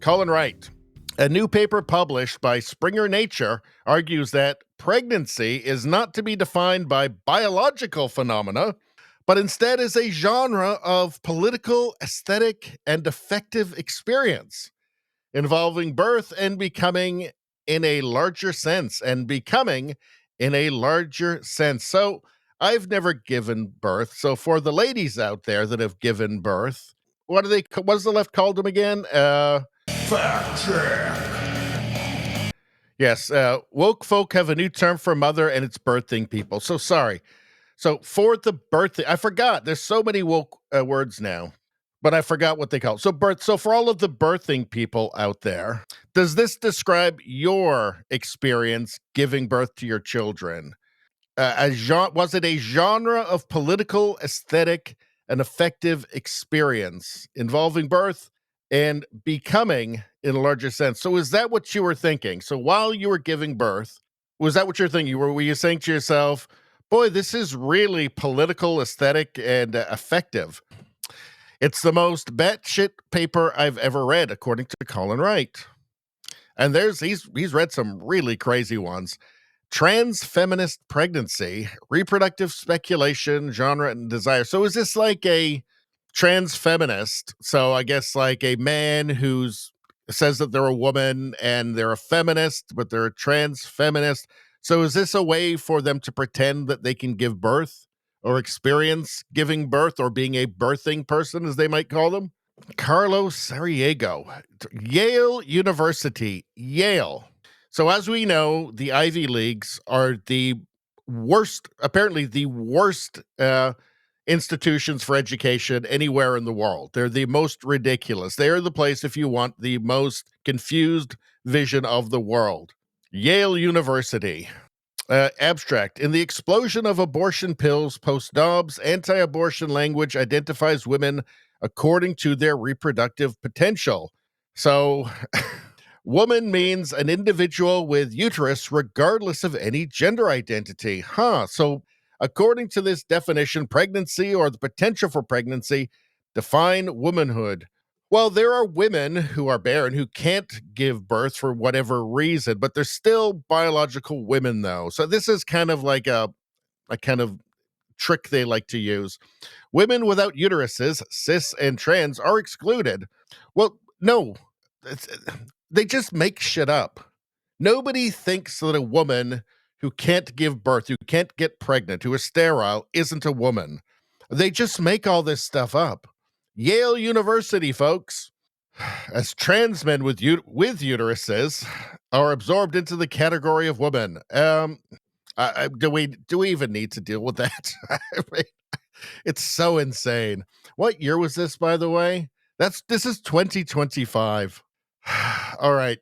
Colin Wright. A new paper published by Springer Nature argues that pregnancy is not to be defined by biological phenomena, but instead is a genre of political, aesthetic, and affective experience involving birth and becoming in a larger sense, So I've never given birth. So for the ladies out there that have given birth, what does the left call them again? Fact check. Yes, woke folk have a new term for mother, and it's birthing people. So sorry. So for the birthing, I forgot. There's so many woke words now, but I forgot what they call it. So birth. So for all of the birthing people out there, does this describe your experience giving birth to your children? Was it a genre of political, aesthetic, and affective experience involving birth and becoming in a larger sense? So is that what you were thinking? So while you were giving birth, was that what you're thinking? Were you saying to yourself, boy, this is really political, aesthetic, and effective? It's the most batshit paper I've ever read, according to Colin Wright. And he's read some really crazy ones. Trans feminist pregnancy, reproductive speculation, genre, and desire. So is this like a trans feminist? So I guess like a man who's says that they're a woman and they're a feminist, but they're a trans feminist. So is this a way for them to pretend that they can give birth or experience giving birth or being a birthing person, as they might call them? Carlos Sariego, Yale University, Yale. So as we know, the Ivy Leagues are apparently the worst institutions for education anywhere in the world. They're the most ridiculous. They are the place, if you want, the most confused vision of the world. Yale University. Abstract. In the explosion of abortion pills post-Dobbs, anti-abortion language identifies women according to their reproductive potential. So... woman means an individual with uterus regardless of any gender identity. So according to this definition, pregnancy or the potential for pregnancy define womanhood. Well, there are women who are barren who can't give birth for whatever reason, but they're still biological women, though. So this is kind of like a kind of trick they like to use. Women without uteruses, cis and trans, are excluded. Well, no. They just make shit up. Nobody thinks that a woman who can't give birth, who can't get pregnant, who is sterile, isn't a woman. They just make all this stuff up. Yale University, folks. As trans men with uteruses are absorbed into the category of women. Do we even need to deal with that? I mean, it's so insane. What year was this, by the way? This is 2025. All right.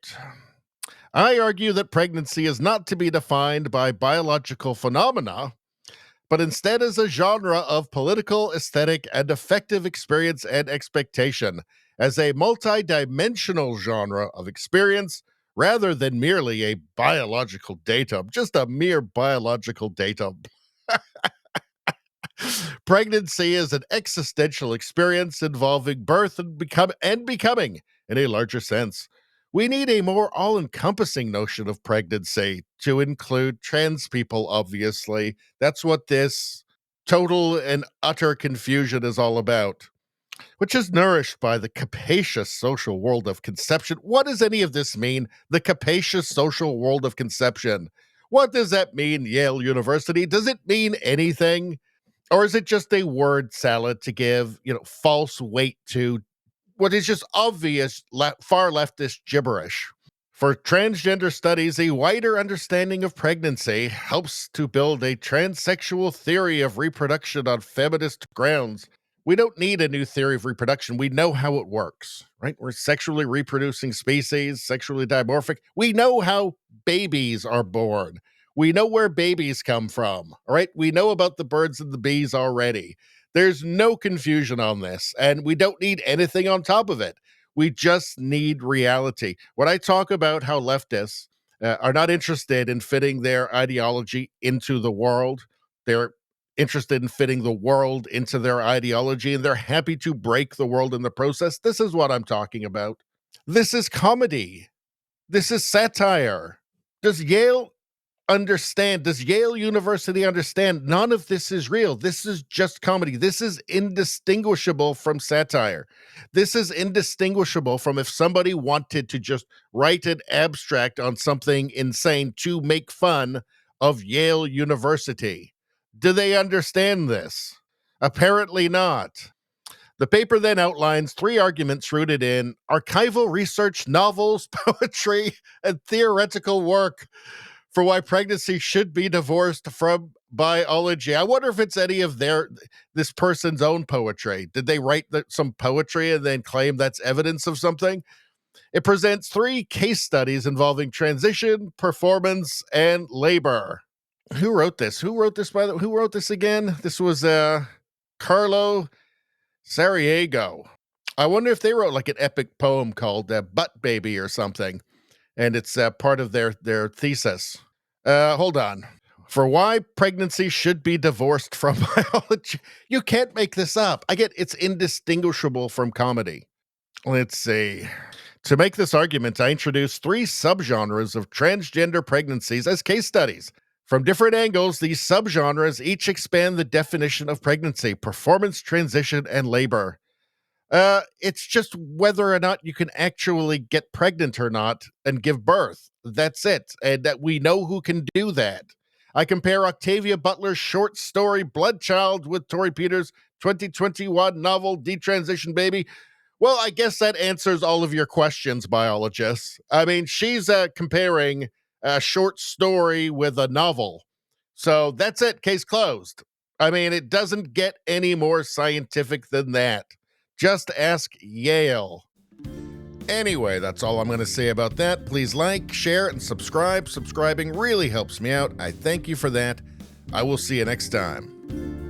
I argue that pregnancy is not to be defined by biological phenomena, but instead is a genre of political, aesthetic, and affective experience and expectation, as a multi-dimensional genre of experience rather than merely a biological datum, just a mere biological datum. Pregnancy is an existential experience involving birth and becoming in a larger sense. We need a more all-encompassing notion of pregnancy to include trans people, obviously. That's what this total and utter confusion is all about, which is nourished by the capacious social world of conception. What does any of this mean? The capacious social world of conception. What does that mean, Yale University? Does it mean anything? Or is it just a word salad to give, false weight to what is just obvious far leftist gibberish? For transgender studies, a wider understanding of pregnancy helps to build a transsexual theory of reproduction on feminist grounds. We don't need a new theory of reproduction. We know how it works, right? We're sexually reproducing species, sexually dimorphic. We know how babies are born. We know where babies come from, all right? We know about the birds and the bees already. There's no confusion on this, and we don't need anything on top of it. We just need reality. When I talk about how leftists are not interested in fitting their ideology into the world, they're interested in fitting the world into their ideology, and they're happy to break the world in the process. This is what I'm talking about. This is comedy. This is satire. Does Yale understand? Does Yale University understand? None of this is real. This is just comedy. This is indistinguishable from satire. This is indistinguishable from if somebody wanted to just write an abstract on something insane to make fun of Yale University. Do they understand this? Apparently not. The paper then outlines 3 arguments rooted in archival research, novels, poetry, and theoretical work for why pregnancy should be divorced from biology. I wonder if it's any of this person's own poetry. Did they write some poetry and then claim that's evidence of something? It presents 3 case studies involving transition, performance, and labor. Who wrote this? Who wrote this again? This was Carlo Sarajevo. I wonder if they wrote like an epic poem called Butt Baby or something, and it's part of their thesis. Hold on. For why pregnancy should be divorced from biology. You can't make this up. I get it's indistinguishable from comedy. Let's see. To make this argument, I introduced 3 subgenres of transgender pregnancies as case studies. From different angles, these subgenres each expand the definition of pregnancy, performance, transition, and labor. It's just whether or not you can actually get pregnant or not and give birth. That's it. And that we know who can do that. I compare Octavia Butler's short story Bloodchild with Tori Peters' 2021 novel Detransition Baby. Well, I guess that answers all of your questions, biologists. I mean, she's comparing a short story with a novel. So that's it. Case closed. I mean, it doesn't get any more scientific than that. Just ask Yale. Anyway, that's all I'm going to say about that. Please like, share, and subscribe. Subscribing really helps me out. I thank you for that. I will see you next time.